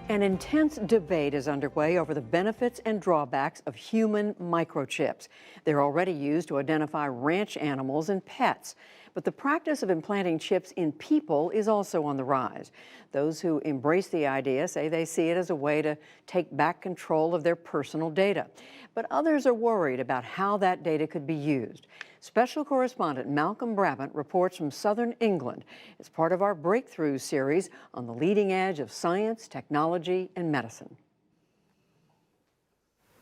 An intense debate is underway over the benefits and drawbacks of human microchips. They're already used to identify ranch animals and pets. But the practice of implanting chips in people is also on the rise. Those who embrace the idea say they see it as a way to take back control of their personal data. But others are worried about how that data could be used. Special correspondent Malcolm Brabant reports from southern England as part of our Breakthrough series on the leading edge of science, technology, and medicine.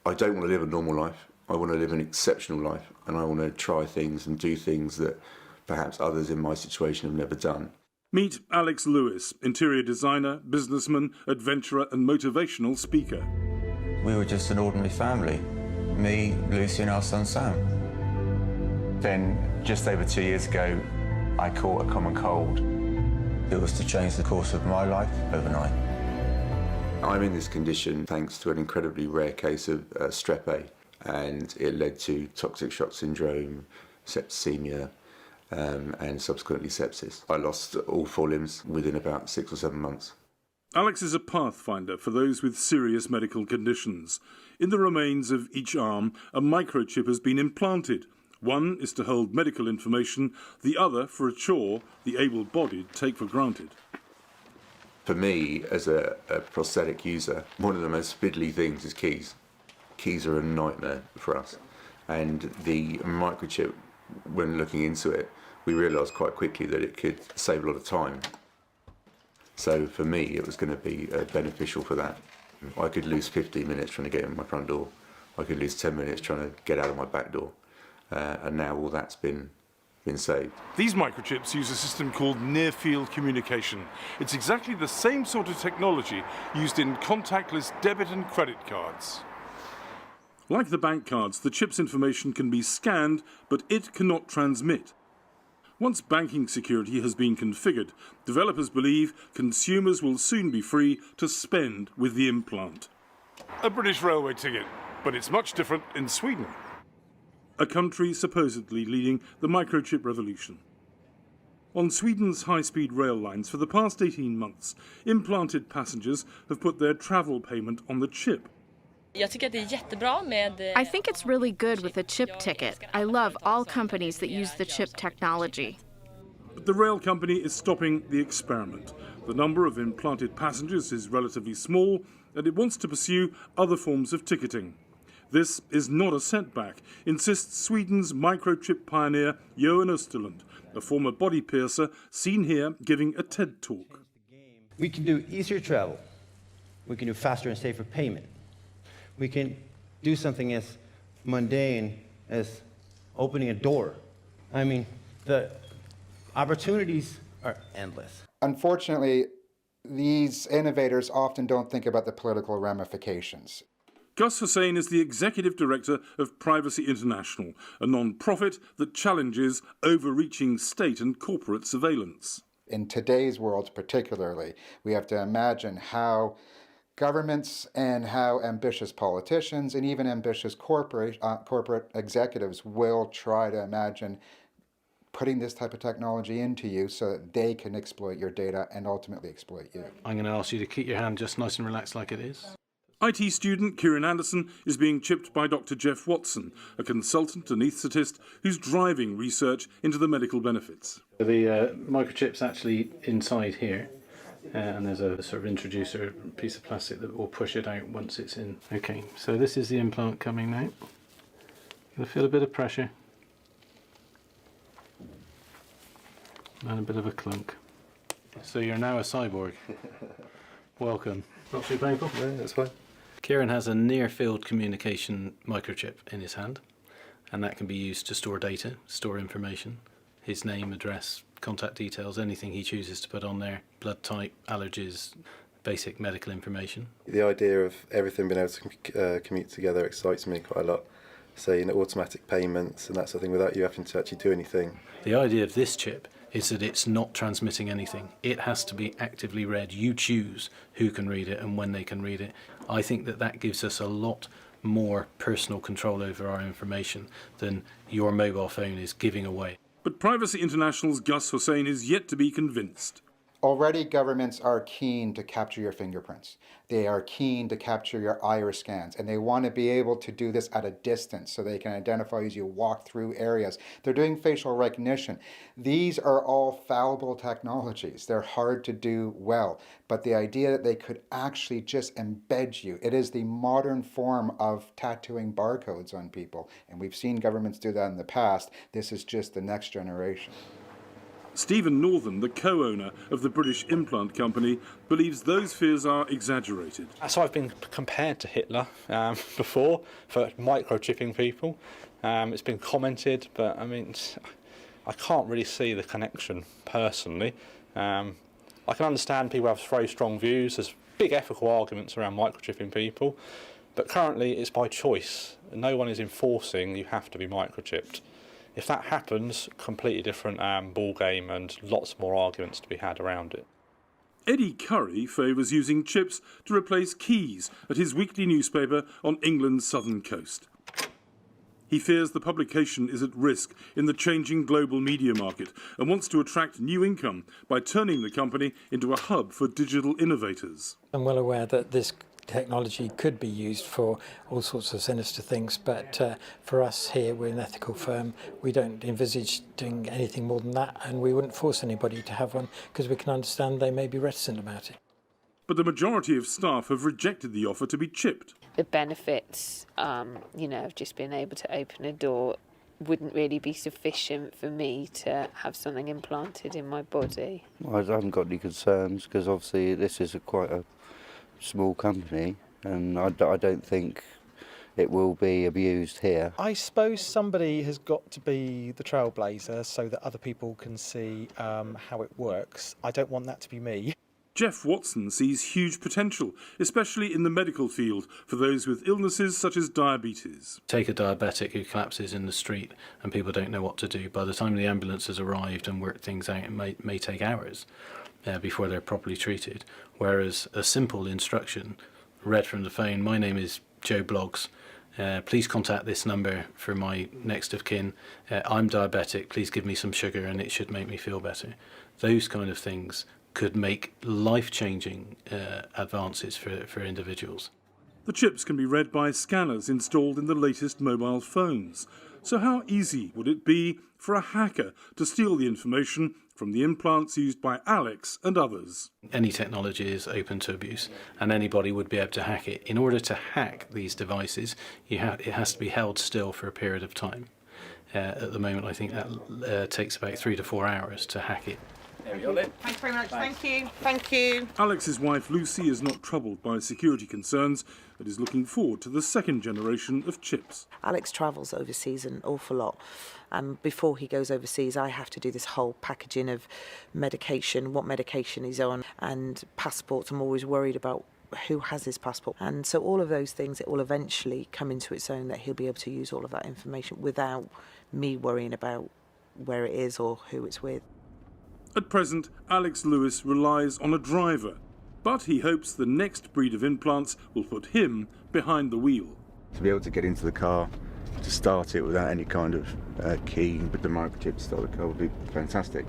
I don't want to live a normal life. I want to live an exceptional life, and I want to try things and do things that perhaps others in my situation have never done. Meet Alex Lewis, interior designer, businessman, adventurer and motivational speaker. We were just an ordinary family. Me, Lucy and our son Sam. Then, just over 2 years ago, I caught a common cold. It was to change the course of my life overnight. I'm in this condition thanks to an incredibly rare case of strep A, and it led to toxic shock syndrome, septicemia, and subsequently sepsis. I lost all 4 limbs within about 6 or 7 months. Alex is a pathfinder for those with serious medical conditions. In the remains of each arm, a microchip has been implanted. One is to hold medical information, the other for a chore the able-bodied take for granted. For me, as a prosthetic user, one of the most fiddly things is keys. Keys are a nightmare for us. And the microchip, when looking into it, we realised quite quickly that it could save a lot of time. So for me, it was going to be beneficial for that. I could lose 15 minutes trying to get in my front door. I could lose 10 minutes trying to get out of my back door. And now all that's been saved. These microchips use a system called near-field communication. It's exactly the same sort of technology used in contactless debit and credit cards. Like the bank cards, the chip's information can be scanned, but it cannot transmit. Once banking security has been configured, developers believe consumers will soon be free to spend with the implant. A British railway ticket, but it's much different in Sweden, a country supposedly leading the microchip revolution. On Sweden's high-speed rail lines for the past 18 months, implanted passengers have put their travel payment on the chip. I think it's really good with a chip ticket. I love all companies that use the chip technology. But the rail company is stopping the experiment. The number of implanted passengers is relatively small, and it wants to pursue other forms of ticketing. This is not a setback, insists Sweden's microchip pioneer Johan Österlund, a former body piercer seen here giving a TED talk. We can do easier travel. We can do faster and safer payment. We can do something as mundane as opening a door. I mean, the opportunities are endless. Unfortunately, these innovators often don't think about the political ramifications. Gus Hussain is the executive director of Privacy International, a non-profit that challenges overreaching state and corporate surveillance. In today's world particularly, we have to imagine how governments and how ambitious politicians and even ambitious corporate executives will try to imagine putting this type of technology into you so that they can exploit your data and ultimately exploit you. I'm going to ask you to keep your hand just nice and relaxed like it is. IT student Kieran Anderson is being chipped by Dr. Jeff Watson, a consultant anaesthetist who's driving research into the medical benefits. The microchip's actually inside here, and there's a sort of introducer piece of plastic that will push it out once it's in. Okay, so this is the implant coming now. You'll feel a bit of pressure and a bit of a clunk. So you're now a cyborg. Welcome. Not too painful? No, that's fine. Kieran has a near-field communication microchip in his hand, and that can be used to store data, store information, his name, address, contact details, anything he chooses to put on there, blood type, allergies, basic medical information. The idea of everything being able to commute together excites me quite a lot. So, automatic payments and that sort of thing without you having to actually do anything. The idea of this chip is that it's not transmitting anything. It has to be actively read. You choose who can read it and when they can read it. I think that gives us a lot more personal control over our information than your mobile phone is giving away. But Privacy International's Gus Hussain is yet to be convinced. Already governments are keen to capture your fingerprints. They are keen to capture your iris scans, and they want to be able to do this at a distance so they can identify you as you walk through areas. They're doing facial recognition. These are all fallible technologies. They're hard to do well, but the idea that they could actually just embed you, it is the modern form of tattooing barcodes on people, and we've seen governments do that in the past. This is just the next generation. Stephen Northern, the co-owner of the British implant company, believes those fears are exaggerated. So I've been compared to Hitler before for microchipping people. It's been commented, but I mean, I can't really see the connection personally. I can understand people have very strong views. There's big ethical arguments around microchipping people, but currently it's by choice. No one is enforcing you have to be microchipped. If that happens, completely different ball game and lots more arguments to be had around it. Eddie Curry favours using chips to replace keys at his weekly newspaper on England's southern coast. He fears the publication is at risk in the changing global media market and wants to attract new income by turning the company into a hub for digital innovators. I'm well aware that this technology could be used for all sorts of sinister things, but for us here, we're an ethical firm. We don't envisage doing anything more than that, and we wouldn't force anybody to have one because we can understand they may be reticent about it. But the majority of staff have rejected the offer to be chipped. The benefits, of just being able to open a door wouldn't really be sufficient for me to have something implanted in my body. I haven't got any concerns because obviously this is quite a small company, and I don't think it will be abused here. I suppose somebody has got to be the trailblazer so that other people can see how it works. I don't want that to be me. Jeff Watson sees huge potential, especially in the medical field, for those with illnesses such as diabetes. Take a diabetic who collapses in the street and people don't know what to do. By the time the ambulance has arrived and worked things out, it may take hours before they're properly treated. Whereas a simple instruction read from the phone, my name is Joe Bloggs, please contact this number for my next of kin. I'm diabetic, please give me some sugar and it should make me feel better. Those kind of things could make life-changing advances for individuals. The chips can be read by scanners installed in the latest mobile phones. So how easy would it be for a hacker to steal the information from the implants used by Alex and others? Any technology is open to abuse, and anybody would be able to hack it. In order to hack these devices, it has to be held still for a period of time. At the moment, I think that takes about 3 to 4 hours to hack it. There we go, Lynn. Thanks very much. Thank you. Thank you. Alex's wife Lucy is not troubled by security concerns, but is looking forward to the second generation of chips. Alex travels overseas an awful lot. Before he goes overseas, I have to do this whole packaging of medication, what medication he's on, and passports. I'm always worried about who has his passport. And so all of those things, it will eventually come into its own that he'll be able to use all of that information without me worrying about where it is or who it's with. At present, Alex Lewis relies on a driver, but he hopes the next breed of implants will put him behind the wheel. To be able to get into the car, to start it without any kind of key with the microchip to start the car would be fantastic.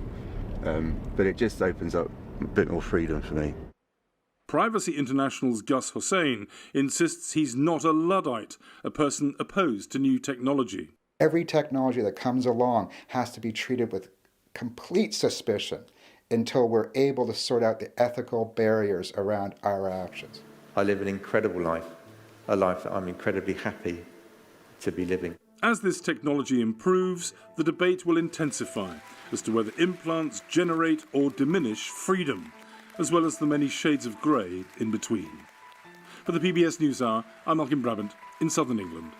But it just opens up a bit more freedom for me. Privacy International's Gus Hussain insists he's not a Luddite, a person opposed to new technology. Every technology that comes along has to be treated with complete suspicion until we're able to sort out the ethical barriers around our actions. I live an incredible life, a life that I'm incredibly happy to be living. As this technology improves, the debate will intensify as to whether implants generate or diminish freedom, as well as the many shades of grey in between. For the PBS NewsHour, I'm Malcolm Brabant in southern England.